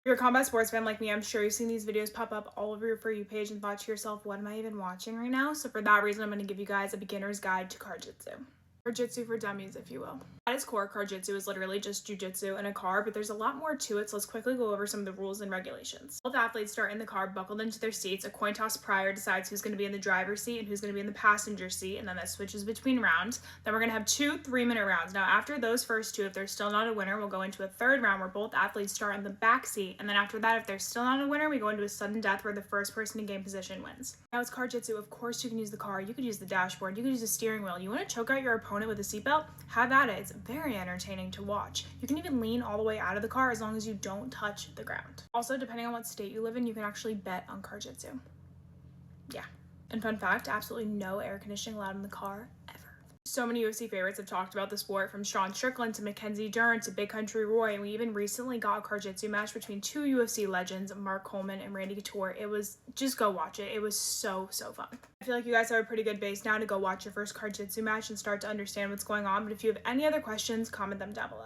If you're a combat sports fan like me, I'm sure you've seen these videos pop up all over your For You page and thought to yourself, what am I even watching right now? So for that reason, I'm going to give you guys a beginner's guide to CarJitsu. CarJitsu for dummies, if you will. At its core, CarJitsu is literally just jujitsu in a car, but there's a lot more to it, so let's quickly go over some of the rules and regulations. Both athletes start in the car, buckled into their seats. A coin toss prior decides who's going to be in the driver's seat and who's going to be in the passenger seat, and then that switches between rounds. Then we're going to have 2 3-minute rounds. Now, after those first 2, if there's still not a winner, we'll go into a third round where both athletes start in the back seat, and then after that, if there's still not a winner, we go into a sudden death where the first person to gain position wins. Now, it's CarJitsu. Of course, you can use the car, you could use the dashboard, you could use the steering wheel. You want to choke out your opponent with a seatbelt? Have at it. It's very entertaining to watch. You can even lean all the way out of the car as long as you don't touch the ground. Also, depending on what state you live in, you can actually bet on CarJitsu. Yeah. And fun fact, absolutely no air conditioning allowed in the car ever. So many UFC favorites have talked about the sport, from Sean Strickland to Mackenzie Dern to Big Country Roy, and we even recently got a CarJitsu match between 2 UFC legends, Mark Coleman and Randy Couture. It was, just go watch it. It was so fun. I feel like you guys have a pretty good base now to go watch your first CarJitsu match and start to understand what's going on, but if you have any other questions, comment them down below.